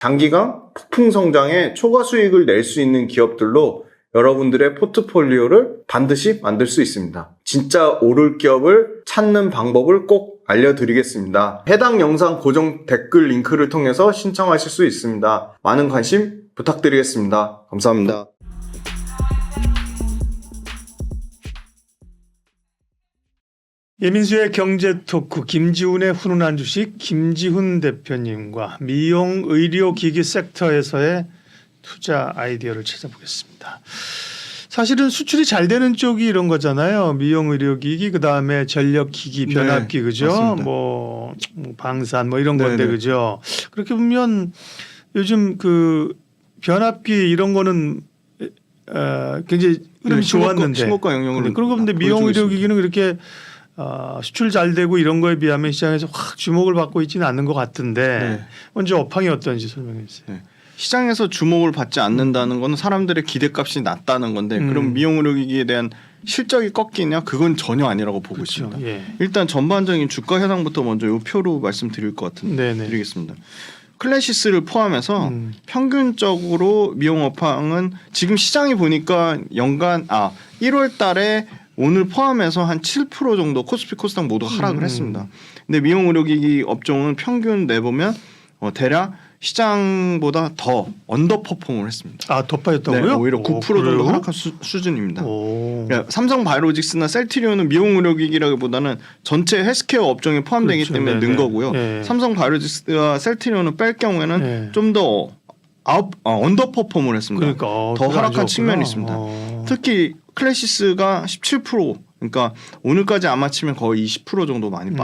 단기간 폭풍 성장에 초과 수익을 낼 수 있는 기업들로 여러분들의 포트폴리오를 반드시 만들 수 있습니다. 진짜 오를 기업을 찾는 방법을 꼭 알려드리겠습니다. 해당 영상 고정 댓글 링크를 통해서 신청하실 수 있습니다. 많은 관심 부탁드리겠습니다. 감사합니다. 예민수의 경제토크 김지훈의 훈훈한 주식 김지훈 대표님과 미용 의료기기 섹터에서의 투자 아이디어를 찾아보겠습니다. 사실은 수출이 잘 되는 쪽이 이런 거잖아요. 미용 의료기기 그다음에 전력기기 변압기 네, 그죠? 맞습니다. 뭐 방산 뭐 이런 건데 네네. 그죠? 그렇게 보면 요즘 그 변압기 이런 거는 굉장히 흐름이 좋았는데 신고가 영역으로 그런 건데 미용 의료기기는 그렇게 수출 잘 되고 이런 거에 비하면 시장에서 확 주목을 받고 있지는 않는 것 같은데 네. 먼저 업황이 어떤지 설명해 주세요. 네. 시장에서 주목을 받지 않는다는 건 사람들의 기대값이 낮다는 건데 그럼 미용 의료기기에 대한 실적이 꺾이냐? 그건 전혀 아니라고 보고 그렇죠. 있습니다. 예. 일단 전반적인 주가 현황부터 먼저 이 표로 말씀드릴 것 같은데 네네. 드리겠습니다. 클래시스를 포함해서 평균적으로 미용 업황은 지금 시장이 보니까 연간 1월 달에 오늘 포함해서 한 7% 정도 코스피 코스닥 모두 하락을 했습니다. 근데 미용 의료기기 업종은 평균 내보면 대략 시장보다 더 언더퍼폼을 했습니다. 더 빠졌다고요? 네, 오히려 9% 정도 그래요? 하락한 수준입니다. 오. 그러니까 삼성바이오로직스나 셀트리온은 미용 의료기기라기보다는 전체 헬스케어 업종에 포함되기 그렇죠. 때문에 네네. 는 거고요. 예. 삼성바이오로직스와 셀트리온을 뺄 경우에는 예. 좀 더 언더퍼폼을 했습니다. 그러니까 더 그거 안 하락한 좋았구나. 측면이 있습니다. 특히 클래시스가 17% 그러니까 오늘까지 아마 치면 거의 20% 정도 많이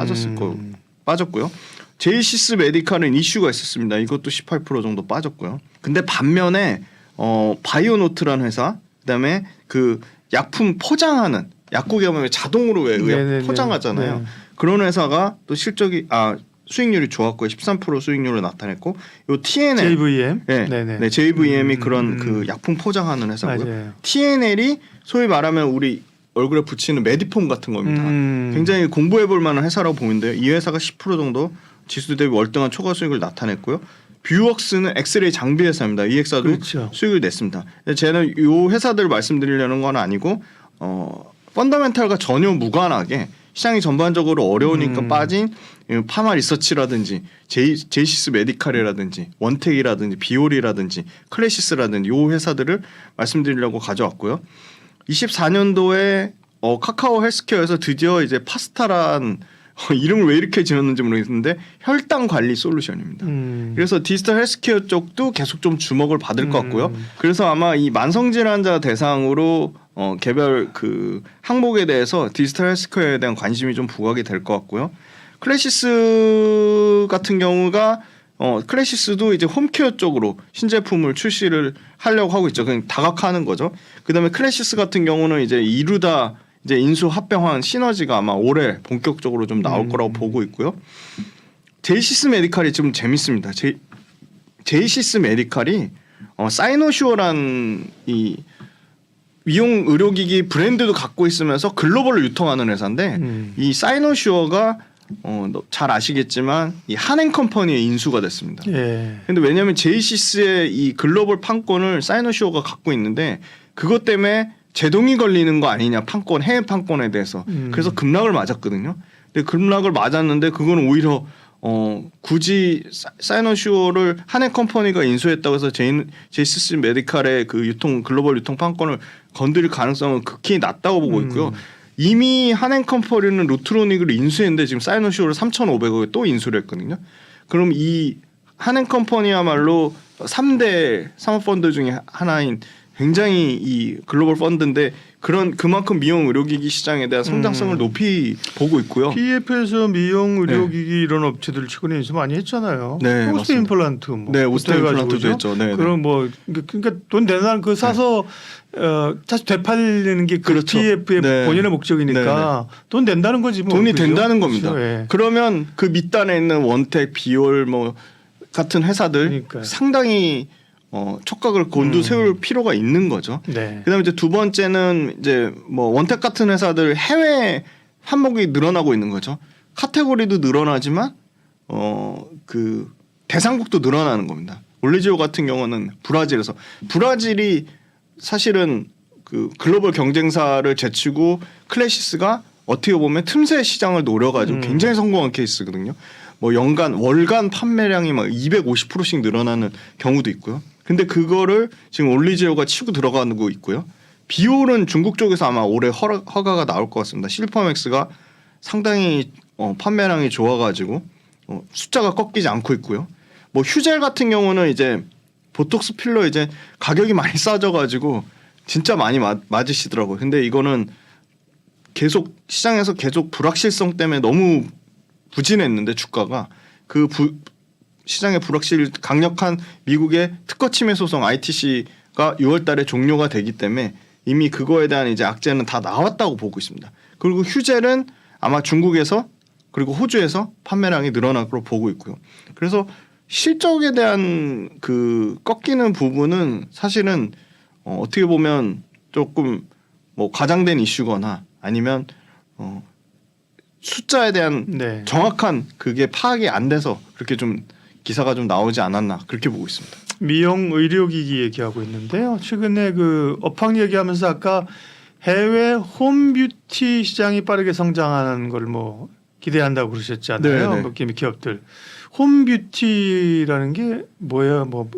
빠졌고요. 제이시스 메디칼은 이슈가 있었습니다. 이것도 18% 정도 빠졌고요. 근데 반면에 바이오노트라는 회사 그다음에 그 약품 포장하는 약국에 가면 왜 자동으로 왜 네네네. 포장하잖아요. 네. 그런 회사가 또 실적이 수익률이 좋았고요. 13% 수익률을 나타냈고 요 TNL JVM. 네, JVM이 그런 그 약품 포장하는 회사고요. 맞아요. TNL이 소위 말하면 우리 얼굴에 붙이는 메디폼 같은 겁니다. 굉장히 공부해볼 만한 회사라고 보는데요. 이 회사가 10% 정도 지수 대비 월등한 초과 수익을 나타냈고요. 뷰웍스는 엑스레이 장비 회사입니다. 이 회사도 그렇죠. 수익을 냈습니다. 저는 이 회사들 말씀드리려는 건 아니고 펀더멘탈과 전혀 무관하게 시장이 전반적으로 어려우니까 빠진 파마 리서치라든지 제이시스 메디칼이라든지 원텍이라든지 비올이라든지 클래시스라든지 이 회사들을 말씀드리려고 가져왔고요. 24년도에 카카오 헬스케어에서 드디어 이제 파스타란 이름을 왜 이렇게 지었는지 모르겠는데 혈당 관리 솔루션입니다. 그래서 디지털 헬스케어 쪽도 계속 좀 주목을 받을 것 같고요. 그래서 아마 이 만성질환자 대상으로 개별 그 항목에 대해서 디지털 헬스케어에 대한 관심이 좀 부각이 될 것 같고요. 클래시스 같은 경우가 클래시스도 이제 홈케어 쪽으로 신제품을 출시를 하려고 하고 있죠. 그냥 다각화하는 거죠. 그다음에 클래시스 같은 경우는 이제 이루다 이제 인수 합병한 시너지가 아마 올해 본격적으로 좀 나올 거라고 보고 있고요. 제이시스 메디칼이 좀 재밌습니다. 제이시스 메디칼이 사이노슈어란 이 미용 의료기기 브랜드도 갖고 있으면서 글로벌로 유통하는 회사인데 이 사이노슈어가 잘 아시겠지만 이 한행컴퍼니의 인수가 됐습니다. 예. 근데 왜냐하면 제이시스의 이 글로벌 판권을 사이노슈어가 갖고 있는데 그것 때문에 제동이 걸리는 거 아니냐 판권 해외 판권에 대해서 그래서 급락을 맞았거든요. 근데 급락을 맞았는데 그건 오히려 굳이 사이노슈어를 한해컴퍼니가 인수했다고 해서 제이시스 메디칼의 그 글로벌 유통 판권을 건드릴 가능성은 극히 낮다고 보고 있고요. 이미 한해컴퍼니는 루트로닉을 인수했는데 지금 사이노슈어를 3,500억에 또 인수를 했거든요. 그럼 이 한해컴퍼니야말로 3대 사모펀드 중에 하나인 굉장히 이 글로벌 펀드인데 그만큼 미용 의료기기 시장에 대한 성장성을 높이 보고 있고요. PF에서 미용 의료기기 이런 업체들 최근에 인수 많이 했잖아요. 네, 오스트 맞습니다. 임플란트 네, 오스트 임플란트도 했죠. 네, 그럼 뭐 그러니까 돈 내는 그 사서 사실 되팔리는 게 그 그렇죠. PF의 네. 본연의 목적이니까 돈 낸다는 거지 뭐. 돈이 그죠? 된다는 겁니다. 그렇죠. 예. 그러면 그 밑단에 있는 원텍, 비올 뭐 같은 회사들 그러니까요. 상당히 촉각을 곤두세울 필요가 있는 거죠. 네. 그다음에 이제 두 번째는 이제 뭐 원텍 같은 회사들 해외 판목이 늘어나고 있는 거죠. 카테고리도 늘어나지만 그 대상국도 늘어나는 겁니다. 올리지오 같은 경우는 브라질에서 브라질이 사실은 그 글로벌 경쟁사를 제치고 클래시스가 어떻게 보면 틈새 시장을 노려가지고 굉장히 성공한 케이스거든요. 뭐 월간 판매량이 막 250%씩 늘어나는 경우도 있고요. 근데 그거를 지금 올리지오가 치고 들어가고 있고요. 비올은 중국 쪽에서 아마 올해 허가가 나올 것 같습니다. 실퍼맥스가 상당히 판매량이 좋아가지고 숫자가 꺾이지 않고 있고요. 뭐 휴젤 같은 경우는 이제 보톡스 필러 이제 가격이 많이 싸져가지고 진짜 많이 맞으시더라고요. 근데 이거는 계속 시장에서 계속 불확실성 때문에 너무 부진했는데 주가가 그 시장의 강력한 미국의 특허 침해 소송 ITC가 6월달에 종료가 되기 때문에 이미 그거에 대한 이제 악재는 다 나왔다고 보고 있습니다. 그리고 휴젤은 아마 중국에서 그리고 호주에서 판매량이 늘어날 거로 보고 있고요. 그래서 실적에 대한 그 꺾이는 부분은 사실은 어떻게 보면 조금 뭐 과장된 이슈거나 아니면 숫자에 대한 네. 정확한 그게 파악이 안 돼서 그렇게 좀 기사가 좀 나오지 않았나 그렇게 보고 있습니다. 미용 의료기기 얘기하고 있는데요. 최근에 그 업황 얘기하면서 아까 해외 홈뷰티 시장이 빠르게 성장하는 걸 뭐 기대한다고 그러셨잖아요. 네네. 뭐 기업들 홈뷰티라는 게 뭐야? 뭐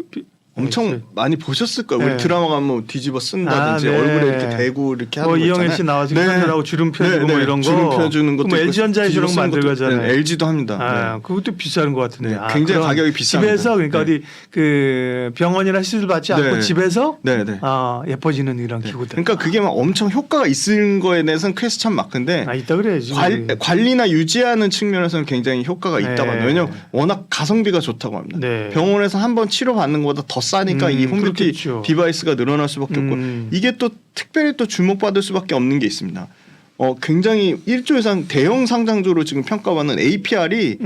엄청 많이 보셨을 거예요. 네. 우리 드라마 가면 뭐 뒤집어 쓴다든지 네. 얼굴에 이렇게 대고 이렇게 하는 뭐 거 있잖아요. 이영애 씨 나와서 네. 손들하고 주름 펴주고 뭐 이런 거. 주름 펴주는 것도 뭐 있고 LG전자에 뒤집어 저런 거 쓰는 것도 만들잖아요. 네, LG도 합니다. 아, 네. 그것도 비싼 것 같은데. 네, 아, 굉장히 그럼 가격이 비쌉니다. 집에서 그러니까 네. 어디 그 병원이나 시술 받지 않고 네. 집에서 네네. 예뻐지는 이런 기구들. 그러니까 그게 막 엄청 효과가 있는 거에 대해서는 퀘스천 마크인데 있다 그래야지. 관리나 유지하는 측면에서는 굉장히 효과가 네. 있다고 합니다. 왜냐하면 워낙 가성비가 좋다고 합니다. 네. 병원에서 한 번 치료받는 것보다 더 싸니까 이 홈뷰티 그렇겠죠. 디바이스가 늘어날 수밖에 없고 이게 또 특별히 또 주목받을 수밖에 없는 게 있습니다. 굉장히 1조 이상 대형 상장주로 지금 평가받는 APR이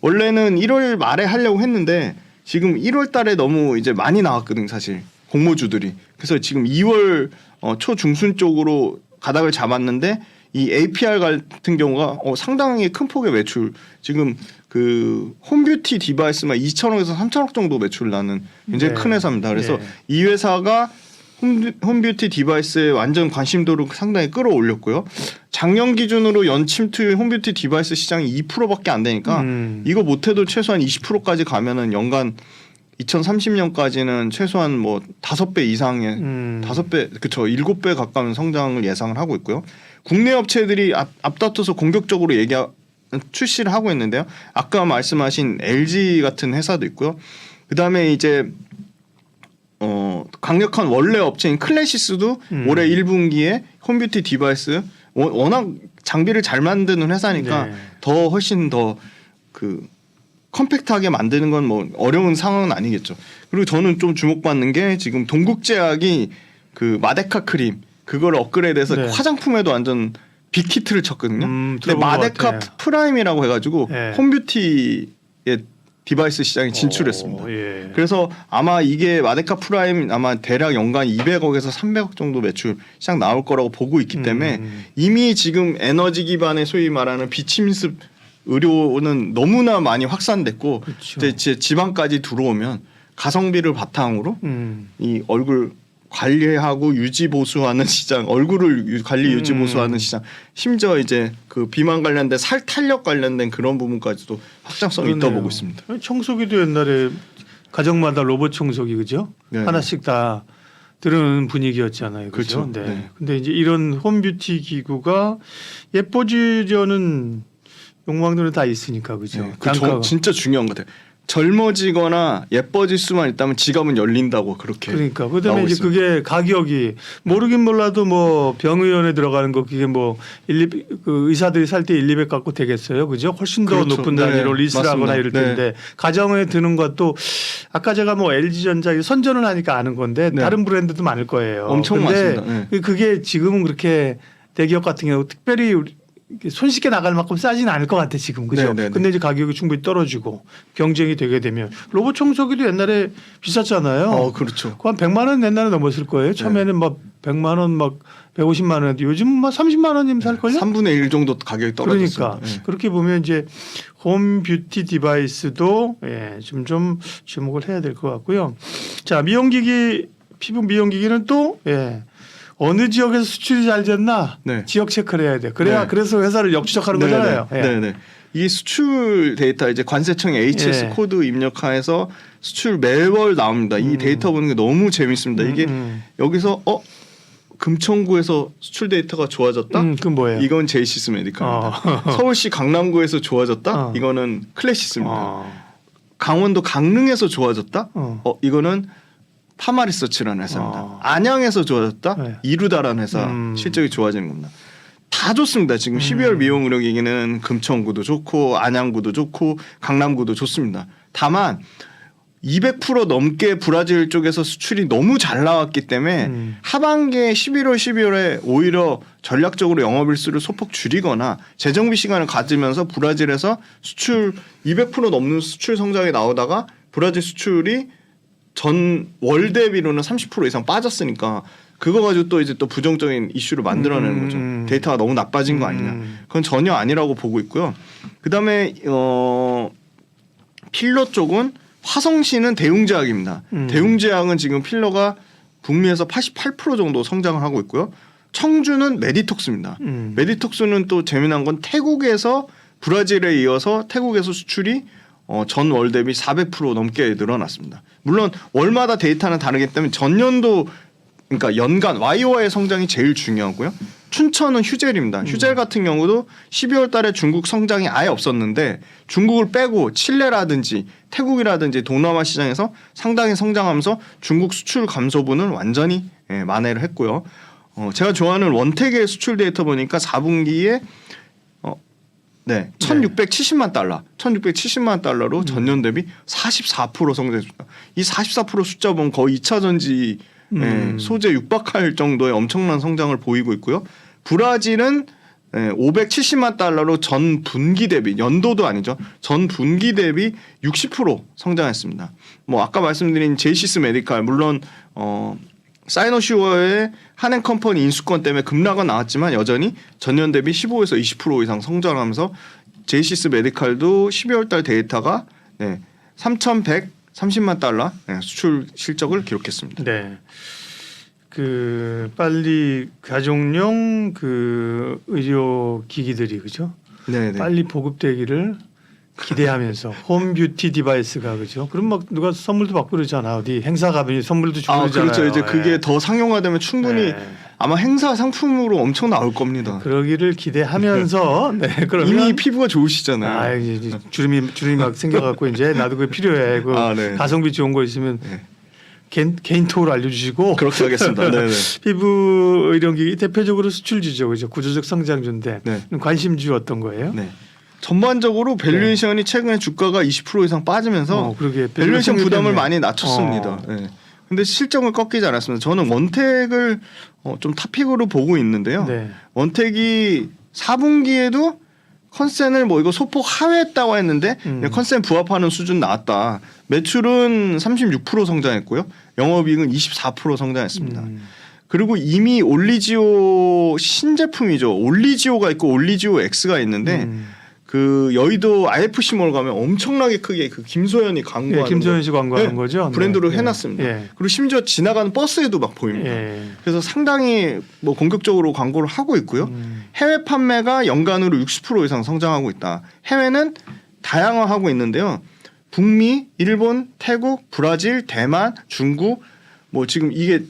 원래는 1월 말에 하려고 했는데 지금 1월 달에 너무 이제 많이 나왔거든요, 사실. 공모주들이. 그래서 지금 2월 초중순 쪽으로 가닥을 잡았는데 이 APR 같은 경우가 상당히 큰 폭의 매출 지금 그 홈뷰티 디바이스만 2천억에서 3천억 정도 매출 나는 굉장히 네. 큰 회사입니다. 그래서 네. 이 회사가 홈뷰티 디바이스에 완전 관심도를 상당히 끌어올렸고요. 작년 기준으로 연침투 홈뷰티 디바이스 시장이 2%밖에 안 되니까 이거 못해도 최소한 20%까지 가면은 연간 2030년까지는 최소한 뭐 5배 이상의 5배 그쵸 7배 가까운 성장을 예상을 하고 있고요. 국내 업체들이 앞다퉈서 공격적으로 출시를 하고 있는데요. 아까 말씀하신 LG 같은 회사도 있고요. 그다음에 이제 강력한 원래 업체인 클래시스도 올해 1분기에 홈뷰티 디바이스 워낙 장비를 잘 만드는 회사니까 네. 더 훨씬 더 그 컴팩트하게 만드는 건 뭐 어려운 상황은 아니겠죠. 그리고 저는 좀 주목받는 게 지금 동국제약이 그 마데카 크림 그걸 업그레이드해서 네. 화장품에도 완전 빅히트를 쳤거든요. 근데 들어본 것 마데카 같아요. 프라임이라고 해가지고 네. 홈뷰티의 디바이스 시장에 진출했습니다. 예. 그래서 아마 이게 마데카 프라임 아마 대략 연간 200억에서 300억 정도 매출 시장 나올 거라고 보고 있기 때문에 이미 지금 에너지 기반의 소위 말하는 비침습 의료는 너무나 많이 확산됐고 그렇죠. 이제 지방까지 들어오면 가성비를 바탕으로 이 얼굴 관리하고 유지 보수하는 시장, 얼굴을 관리 유지 보수하는 시장, 심지어 이제 그 비만 관련된 살 탄력 관련된 그런 부분까지도 확장성이 있다고 그러네요. 보고 있습니다. 청소기도 옛날에 가정마다 로봇 청소기 그죠? 네. 하나씩 다 들은 분위기였잖아요. 그렇죠. 그죠? 네. 네. 근데 이제 이런 홈뷰티 기구가 예뻐지려는 욕망들은 다 있으니까 그죠? 네, 그 진짜 중요한 것 같아요. 젊어지거나 예뻐질 수만 있다면 지갑은 열린다고 그렇게. 그러니까 그다음에 나오고 이제 있습니다. 그게 가격이 모르긴 몰라도 뭐 병의원에 들어가는 거 그게 뭐 그 의사들이 살 때 1, 200 갖고 되겠어요, 그죠? 훨씬 더 그렇죠. 높은 네, 단위로 리스를 하거나 맞습니다. 이럴 네. 텐데 가정에 드는 것도 아까 제가 뭐 LG전자 선전을 하니까 아는 건데 네. 다른 브랜드도 많을 거예요. 엄청 근데 많습니다. 네. 그게 지금은 그렇게 대기업 같은 경우 특별히 이렇게 손쉽게 나갈 만큼 싸지는 않을 것 같아 지금 그죠? 네네네. 근데 이제 가격이 충분히 떨어지고 경쟁이 되게 되면 로봇 청소기도 옛날에 비쌌잖아요. 그렇죠. 그한 100만 원 옛날에 넘었을 거예요. 처음에는 막 100만 원, 막 150만 원, 요즘 막 30만 원이면 살 걸요? 3분의 1 정도 가격이 떨어졌습니다. 그러니까 그렇게 보면 이제 홈 뷰티 디바이스도 좀 주목을 해야 될 것 같고요. 자, 미용기기, 피부 미용기기는 또 어느 지역에서 수출이 잘 됐나 네. 지역 체크를 해야 돼. 그래야 네. 그래서 회사를 역추적하는 거잖아요. 예. 네네. 이게 수출 데이터 이제 관세청의 HS 코드 입력하에서 수출 매월 나옵니다. 이 데이터 보는 게 너무 재밌습니다. 이게 여기서 금천구에서 수출 데이터가 좋아졌다? 그건 뭐예요? 이건 제이시스 메디칼입니다. 서울시 강남구에서 좋아졌다? 이거는 클래시스입니다. 강원도 강릉에서 좋아졌다? 이거는 파마리서치라는 회사입니다. 안양에서 좋아졌다? 네. 이루다라는 회사 실적이 좋아지는 겁니다. 다 좋습니다. 지금 12월 미용 의료 기기는 금천구도 좋고 안양구도 좋고 강남구도 좋습니다. 다만 200% 넘게 브라질 쪽에서 수출이 너무 잘 나왔기 때문에 하반기에 11월, 12월에 오히려 전략적으로 영업일수를 소폭 줄이거나 재정비 시간을 가지면서 브라질에서 수출 200% 넘는 수출 성장이 나오다가 브라질 수출이 전 월 대비로는 30% 이상 빠졌으니까 그거 가지고 또 이제 또 부정적인 이슈를 만들어내는 거죠. 데이터가 너무 나빠진 거 아니냐. 그건 전혀 아니라고 보고 있고요. 그다음에 필러 쪽은 화성시는 대웅제약입니다. 대웅제약은 지금 필러가 북미에서 88% 정도 성장을 하고 있고요. 청주는 메디톡스입니다. 메디톡스는 또 재미난 건 태국에서 브라질에 이어서 태국에서 수출이 전 월 대비 400% 넘게 늘어났습니다. 물론 월마다 데이터는 다르기 때문에 전년도 그러니까 연간 YOY 성장이 제일 중요하고요. 춘천은 휴젤입니다. 휴젤 같은 경우도 12월 달에 중국 성장이 아예 없었는데 중국을 빼고 칠레라든지 태국이라든지 동남아 시장에서 상당히 성장하면서 중국 수출 감소분은 완전히 만회를 했고요. 제가 좋아하는 원택의 수출 데이터 보니까 4분기에 1,670만 달러, 1,670만 달러로 전년 대비 44% 성장했습니다. 이 44% 숫자 보면 거의 2차 전지 소재 육박할 정도의 엄청난 성장을 보이고 있고요. 브라질은 570만 달러로 전 분기 대비 연도도 아니죠. 전 분기 대비 60% 성장했습니다. 뭐 아까 말씀드린 제이시스 메디칼 물론 사이노슈어의 한행컴퍼니 인수권 때문에 급락은 나왔지만 여전히 전년 대비 15에서 20% 이상 성장하면서 제이시스 메디칼도 12월 달 데이터가 3,130만 달러 수출 실적을 기록했습니다. 네. 빨리 가정용 의료 기기들이 그죠? 네네. 빨리 보급되기를 기대하면서 홈 뷰티 디바이스가 그죠? 그럼 막 누가 선물도 받고 그러잖아. 어디 행사 가면 선물도 주고 그러잖아요. 그렇죠. 이제 그게 더 상용화되면 충분히 아마 행사 상품으로 엄청 나올 겁니다. 그러기를 기대하면서 그러면 이미 피부가 좋으시잖아요. 이제 주름이 막 생겨갖고 이제 나도 그게 필요해. 가성비 좋은 거 있으면 개인 톡으로 알려주시고 그렇게 하겠습니다. 네네. 피부 의료기기 대표적으로 수출주죠, 그죠? 구조적 성장주인데 관심주 어떤 거예요? 네. 전반적으로 밸류에이션이 최근에 주가가 20% 이상 빠지면서 밸류에이션 부담을 많이 낮췄습니다. 네. 근데 실적을 꺾이지 않았습니다. 저는 원택을 좀 탑픽으로 보고 있는데요. 원택이 4분기에도 컨센을 이거 소폭 하회했다고 했는데 컨센 부합하는 수준 나왔다. 매출은 36% 성장했고요. 영업이익은 24% 성장했습니다. 그리고 이미 올리지오 신제품이죠. 올리지오가 있고 올리지오 X가 있는데 여의도 IFC몰 가면 엄청나게 크게 김소연이 광고하는 김소연 씨 광고하는 거죠. 브랜드로 해놨습니다. 그리고 심지어 지나가는 버스에도 막 보입니다. 그래서 상당히 공격적으로 광고를 하고 있고요. 해외 판매가 연간으로 60% 이상 성장하고 있다. 해외는 다양화하고 있는데요. 북미, 일본, 태국, 브라질, 대만, 중국 지금 이게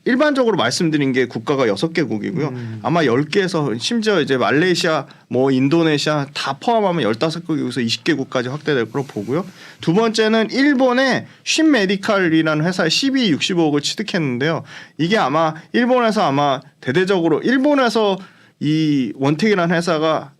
일반적으로 말씀드린 게 국가가 6개국이고요. 아마 10개에서 심지어 이제 말레이시아, 인도네시아 다 포함하면 15개국에서 20개국까지 확대될 거로 보고요. 두 번째는 일본의 쉰메디칼이라는 회사에 1265억을 취득했는데요. 이게 아마 일본에서 대대적으로 일본에서 이 원택이라는 회사가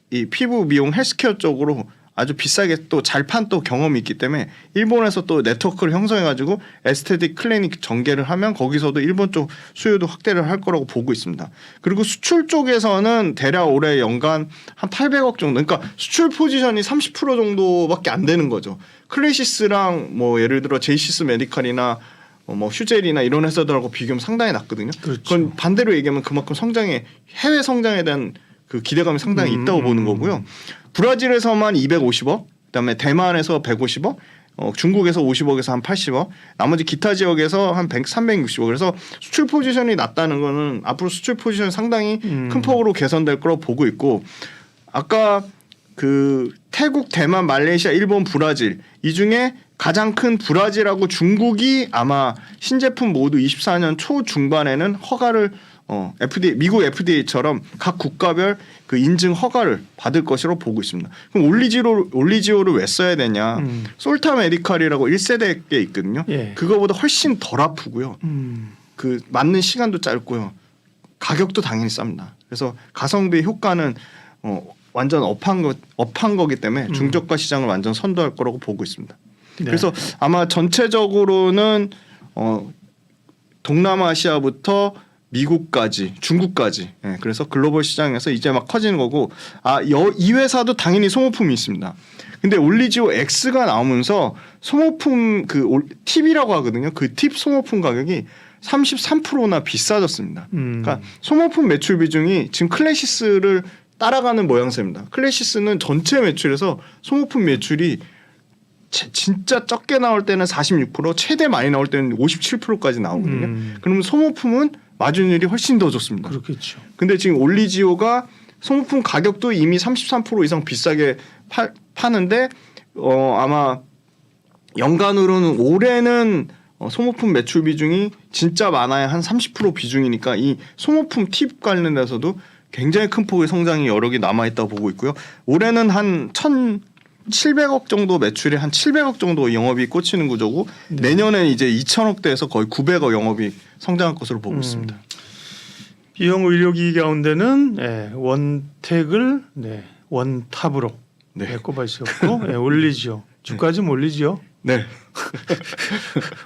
이 피부 미용 헬스케어 쪽으로 아주 비싸게 또 잘 판 또 경험이 있기 때문에 일본에서 또 네트워크를 형성해가지고 에스테틱 클리닉 전개를 하면 거기서도 일본 쪽 수요도 확대를 할 거라고 보고 있습니다. 그리고 수출 쪽에서는 대략 올해 연간 한 800억 정도, 그러니까 수출 포지션이 30% 정도밖에 안 되는 거죠. 클래시스랑 뭐 예를 들어 제이시스 메디칼이나 뭐 휴젤이나 이런 회사들하고 비교하면 상당히 낮거든요. 그렇죠. 그건 반대로 얘기하면 그만큼 성장에 해외 성장에 대한 그 기대감이 상당히 있다고 보는 거고요. 브라질에서만 250억, 그다음에 대만에서 150억, 중국에서 50억에서 한 80억, 나머지 기타 지역에서 한 360억. 그래서 수출 포지션이 낮다는 거는 앞으로 수출 포지션이 상당히 큰 폭으로 개선될 거라고 보고 있고, 아까 그 태국, 대만, 말레이시아, 일본, 브라질 이 중에 가장 큰 브라질하고 중국이 아마 신제품 모두 24년 초 중반에는 허가를 FDA, 미국 FDA처럼 각 국가별 그 인증 허가를 받을 것으로 보고 있습니다. 그럼 올리지오를 왜 써야 되냐? 솔타 메디칼이라고 1세대 게 있거든요. 예. 그거보다 훨씬 덜 아프고요. 그 맞는 시간도 짧고요. 가격도 당연히 쌉니다. 그래서 가성비 효과는 완전 업한 거기 때문에 중저가 시장을 완전 선도할 거라고 보고 있습니다. 네. 그래서 아마 전체적으로는 동남아시아부터 미국까지 중국까지, 그래서 글로벌 시장에서 이제 막 커지는 거고, 이 회사도 당연히 소모품이 있습니다. 근데 올리지오 X가 나오면서 소모품 그 팁이라고 하거든요. 그 팁 소모품 가격이 33%나 비싸졌습니다. 그러니까 소모품 매출 비중이 지금 클래시스를 따라가는 모양새입니다. 클래시스는 전체 매출에서 소모품 매출이 진짜 적게 나올 때는 46%, 최대 많이 나올 때는 57%까지 나오거든요. 그러면 소모품은 마진율이 훨씬 더 좋습니다. 그렇겠죠. 근데 지금 올리지오가 소모품 가격도 이미 33% 이상 비싸게 파는데 아마 연간으로는 올해는 소모품 매출 비중이 진짜 많아야 한 30% 비중이니까 이 소모품 팁 관련해서도 굉장히 큰 폭의 성장이 여러 개 남아있다고 보고 있고요. 올해는 한 1,700억 정도 매출에 한 700억 정도 영업이 꽂히는 구조고, 네. 내년에 이제 2,000억대에서 거의 900억 영업이 성장할 것으로 보고 있습니다. 비용 의료기기 가운데는 원택을 원탑으로 꼽아주셨고 올리지오 주가 좀 올리지요. 네.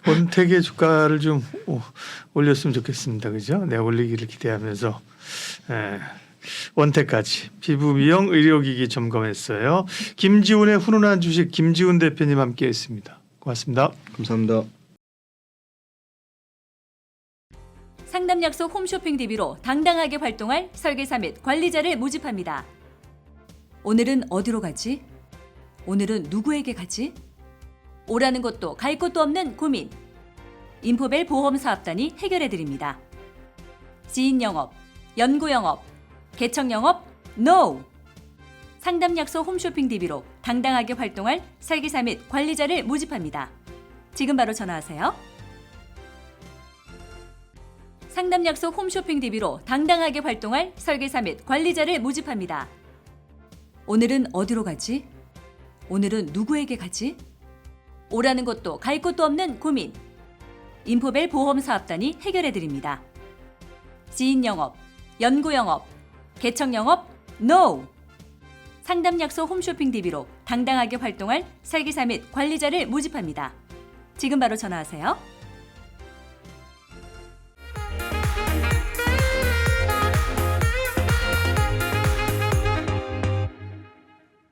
원택의 주가를 좀 올렸으면 좋겠습니다. 그죠? 네, 올리기를 기대하면서 원택까지 피부 미용 의료기기 점검했어요. 김지훈의 훈훈한 주식 김지훈 대표님 함께했습니다. 고맙습니다. 감사합니다. 상담 약속 홈쇼핑 DB로 당당하게 활동할 설계사 및 관리자를 모집합니다. 오늘은 어디로 가지? 오늘은 누구에게 가지? 오라는 곳도 갈 곳도 없는 고민. 인포벨 보험사업단이 해결해드립니다. 지인 영업, 연구 영업, 개척 영업, NO! 상담 약속 홈쇼핑 DB로 당당하게 활동할 설계사 및 관리자를 모집합니다. 지금 바로 전화하세요. 상담 약속 홈쇼핑 DB로 당당하게 활동할 설계사 및 관리자를 모집합니다. 오늘은 어디로 가지? 오늘은 누구에게 가지? 오라는 곳도 갈 곳도 없는 고민. 인포벨 보험사업단이 해결해드립니다. 지인 영업, 연구 영업, 개척 영업, NO! 상담 약속 홈쇼핑 DB로 당당하게 활동할 설계사 및 관리자를 모집합니다. 지금 바로 전화하세요.